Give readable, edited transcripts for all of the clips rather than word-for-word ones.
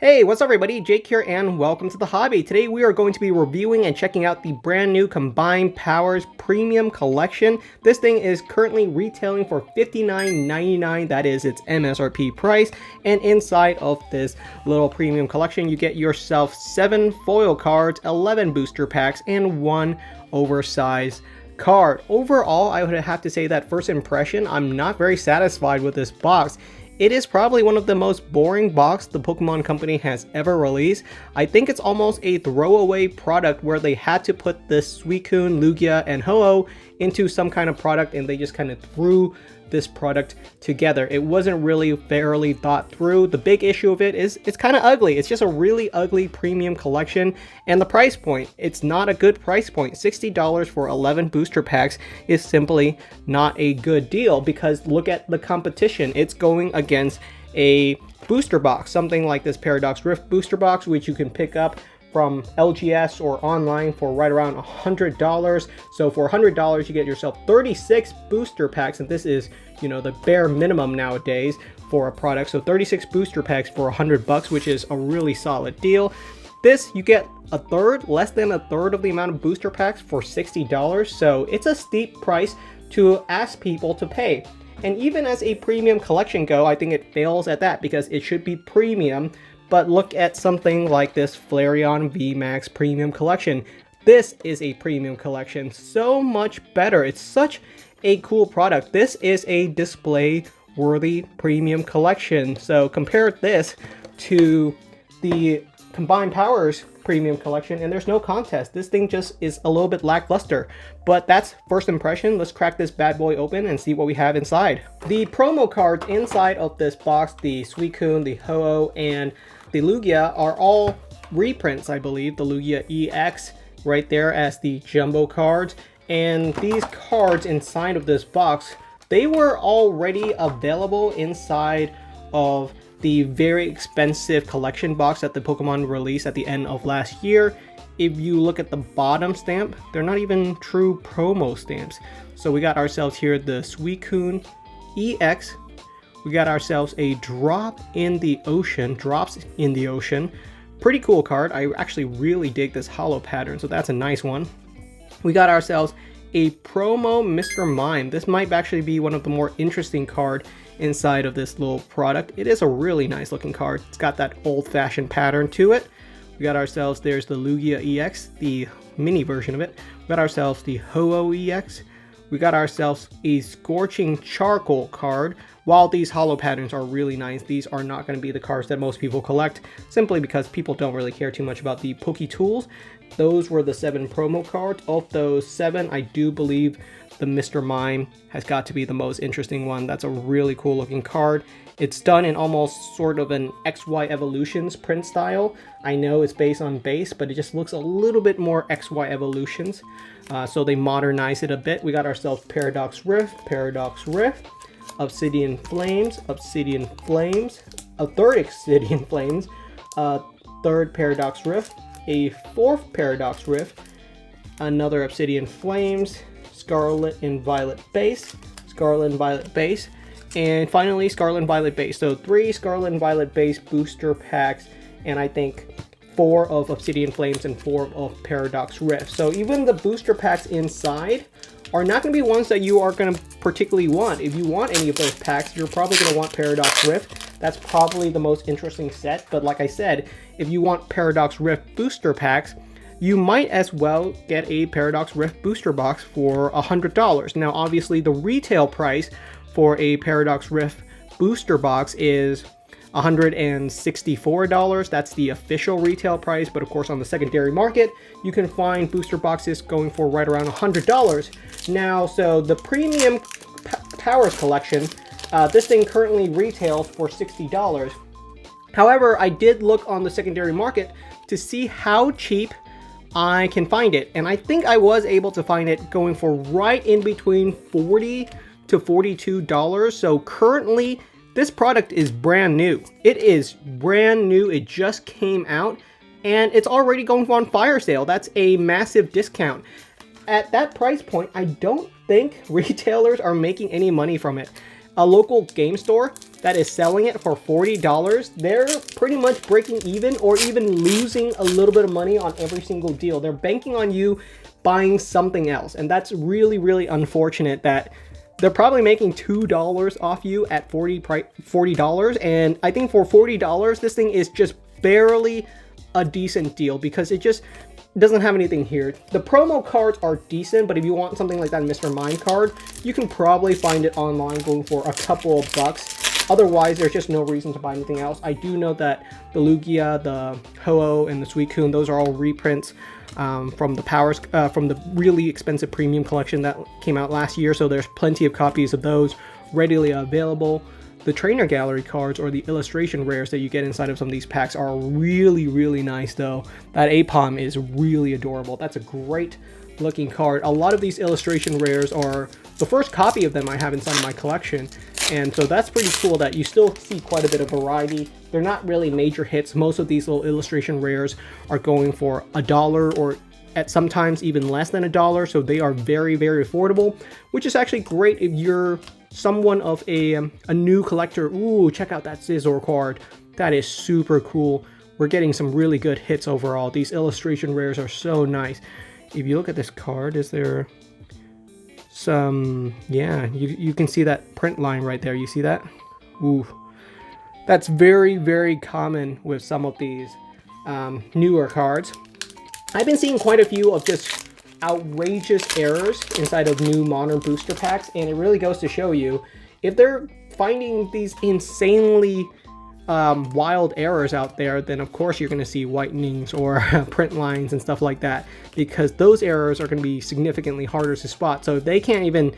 Hey, what's up everybody? Jake here and welcome to the hobby. Today we are going to be reviewing and checking out the brand new Combined Powers Premium Collection. This thing is currently retailing for $59.99. That is its MSRP price. And inside of this little premium collection, you get yourself 7 foil cards, 11 booster packs, and 1 oversized card. Overall, I would have to say that first impression, I'm not very satisfied with this box. It is probably one of the most boring boxes the Pokemon Company has ever released. I think it's almost a throwaway product where they had to put this Suicune, Lugia, and Ho-Oh into some kind of product and they just kind of threw this product together. It wasn't really fairly thought through. The big issue of it is it's kind of ugly. It's just a really ugly premium collection, and the price point, it's not a good price point. $60 for 11 booster packs is simply not a good deal because look at the competition. It's going against a booster box, something like this Paradox Rift booster box, which you can pick up from LGS or online for right around $100. So for $100 you get yourself 36 booster packs, and this is, you know, the bare minimum nowadays for a product. So 36 booster packs for $100, which is a really solid deal. This, you get a third, less than a third of the amount of booster packs for $60. So it's a steep price to ask people to pay. And even as a premium collection go, I think it fails at that because it should be premium. But look at something like this Flareon VMAX Premium Collection. This is a premium collection, so much better. It's such a cool product. This is a display-worthy premium collection. So compare this to the Combined Powers Premium Collection, and there's no contest. This thing just is a little bit lackluster. But that's first impression. Let's crack this bad boy open and see what we have inside. The promo cards inside of this box, the Suicune, the Ho-Oh, and the Lugia are all reprints, I believe. The Lugia EX right there as the jumbo cards. And these cards inside of this box, they were already available inside of the very expensive collection box that the Pokemon released at the end of last year. If you look at the bottom stamp, they're not even true promo stamps. So we got ourselves here the Suicune EX. We got ourselves a Drops in the Ocean. Pretty cool card. I actually really dig this hollow pattern, so that's a nice one. We got ourselves a promo Mr. Mime. This might actually be one of the more interesting card inside of this little product. It is a really nice looking card. It's got that old-fashioned pattern to it. We got ourselves, there's the Lugia EX, the mini version of it. We got ourselves the Ho-Oh EX. We got ourselves a Scorching Charcoal card. While these hollow patterns are really nice, these are not going to be the cards that most people collect, simply because people don't really care too much about the Poke Tools. Those were the 7 promo cards. Of those 7, I do believe the Mr. Mime has got to be the most interesting one. That's a really cool looking card. It's done in almost sort of an XY Evolutions print style. I know it's based on base, but it just looks a little bit more XY Evolutions. So they modernized it a bit. We got ourselves Paradox Rift, Obsidian Flames, a third Obsidian Flames, a third Paradox Rift, a fourth Paradox Rift, another Obsidian Flames, Scarlet and Violet Base, and finally Scarlet and Violet Base. So 3 Scarlet and Violet Base booster packs, and I think 4 of Obsidian Flames and 4 of Paradox Rift. So even the booster packs inside are not going to be ones that you are going to particularly want. If you want any of those packs, you're probably going to want Paradox Rift. That's probably the most interesting set. But like I said, if you want Paradox Rift booster packs, you might as well get a Paradox Rift booster box for $100. Now, obviously, the retail price for a Paradox Rift booster box is $164. That's the official retail price, but of course on the secondary market you can find booster boxes going for right around $100 now. So the premium Powers collection, this thing currently retails for $60. However, I did look on the secondary market to see how cheap I can find it, and I think I was able to find it going for right in between $40 to $42. So currently this product is brand new. It is brand new. It just came out and it's already going on fire sale. That's a massive discount. At that price point, I don't think retailers are making any money from it. A local game store that is selling it for $40, they're pretty much breaking even or even losing a little bit of money on every single deal. They're banking on you buying something else, and that's really, really unfortunate that they're probably making $2 off you at $40, and I think for $40, this thing is just barely a decent deal because it just doesn't have anything here. The promo cards are decent, but if you want something like that Mr. Mime card, you can probably find it online going for a couple of bucks. Otherwise, there's just no reason to buy anything else. I do know that the Lugia, the Ho-Oh, and the Suicune, those are all reprints from the powers, from the really expensive premium collection that came out last year. So there's plenty of copies of those readily available. The trainer gallery cards or the illustration rares that you get inside of some of these packs are really, really nice though. That Apom is really adorable. That's a great looking card. A lot of these illustration rares are the first copy of them I have inside of my collection. And so that's pretty cool that you still see quite a bit of variety. They're not really major hits. Most of these little illustration rares are going for $1 or at sometimes even less than $1. So they are very, very affordable, which is actually great if you're someone of a new collector. Ooh, check out that Scizor card. That is super cool. We're getting some really good hits overall. These illustration rares are so nice. If you look at this card, is there some, yeah, you can see that print line right there. You see that? Ooh, that's very, very common with some of these newer cards. I've been seeing quite a few of just outrageous errors inside of new modern booster packs, and it really goes to show you if they're finding these insanely wild errors out there, then of course you're going to see whitenings or print lines and stuff like that, because those errors are going to be significantly harder to spot. So if they can't even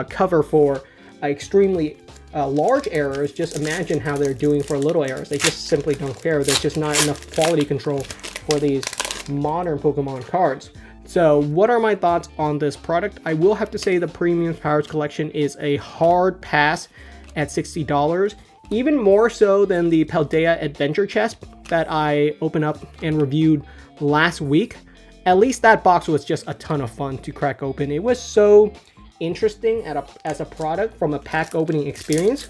cover for extremely large errors, just imagine how they're doing for little errors. They just simply don't care. There's just not enough quality control for these modern Pokemon cards. So what are my thoughts on this product? I will have to say the Premium Powers Collection is a hard pass at $60. Even more so than the Paldea Adventure Chest that I opened up and reviewed last week. At least that box was just a ton of fun to crack open. It was so interesting as a product from a pack opening experience.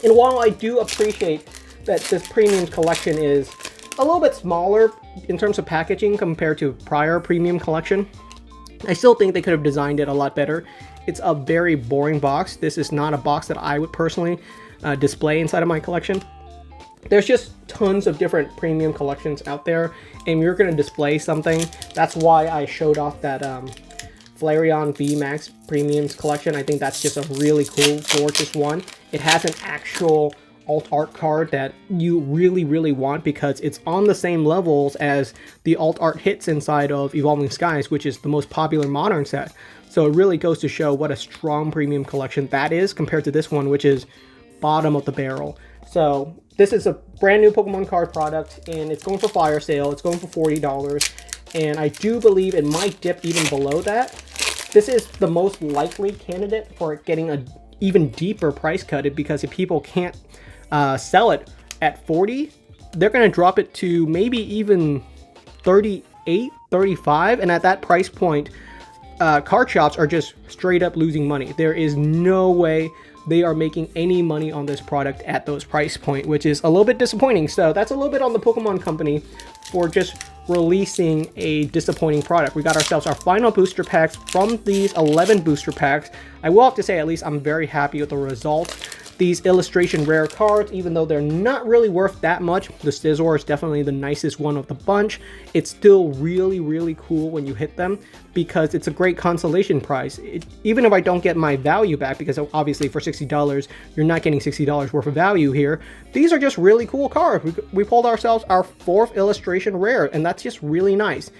And while I do appreciate that this Premium Collection is a little bit smaller in terms of packaging compared to prior Premium Collection, I still think they could have designed it a lot better. It's a very boring box. This is not a box that I would personally display inside of my collection. There's just tons of different premium collections out there, and you're going to display something. That's why I showed off that Flareon VMAX Premiums collection. I think that's just a really cool, gorgeous one. It has an actual alt art card that you really, really want because it's on the same levels as the alt art hits inside of Evolving Skies, which is the most popular modern set. So it really goes to show what a strong premium collection that is compared to this one, which is bottom of the barrel. So this is a brand new Pokemon card product, and it's going for fire sale. It's going for $40, and I do believe it might dip even below that. This is the most likely candidate for getting an even deeper price cut, because if people can't sell it at $40, they're going to drop it to maybe even $38, $35, and at that price point, card shops are just straight up losing money. There is no way they are making any money on this product at those price point, which is a little bit disappointing. So that's a little bit on the Pokemon Company for just releasing a disappointing product. We got ourselves our final booster packs from these 11 booster packs. I will have to say, at least I'm very happy with the result. These illustration rare cards, even though they're not really worth that much, the Scizor is definitely the nicest one of the bunch. It's still really, really cool when you hit them because it's a great consolation prize. Even if I don't get my value back, because obviously for $60, you're not getting $60 worth of value here, these are just really cool cards. We pulled ourselves our 4th illustration rare, and that's just really nice.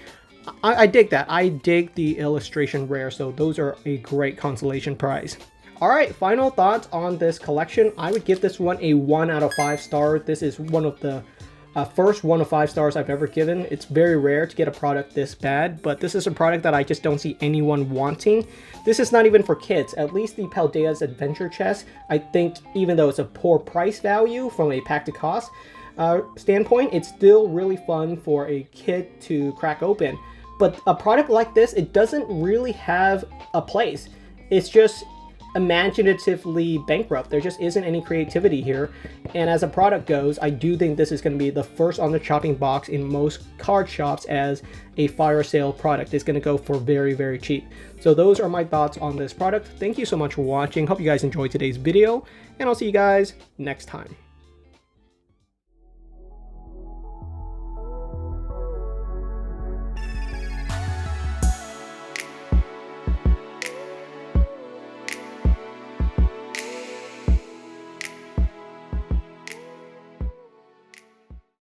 I dig that. I dig the illustration rare, so those are a great consolation prize. All right, final thoughts on this collection. I would give this one a 1 out of 5 stars. This is one of the first 1 of 5 stars I've ever given. It's very rare to get a product this bad, but this is a product that I just don't see anyone wanting. This is not even for kids. At least the Paldea's Adventure Chest, I think, even though it's a poor price value from a pack to cost standpoint, it's still really fun for a kid to crack open. But a product like this, it doesn't really have a place. It's just imaginatively bankrupt. There just isn't any creativity here. And as a product goes, I do think this is going to be the first on the chopping box in most card shops as a fire sale product. It's going to go for very, very cheap. So those are my thoughts on this product. Thank you so much for watching. Hope you guys enjoyed today's video, and I'll see you guys next time.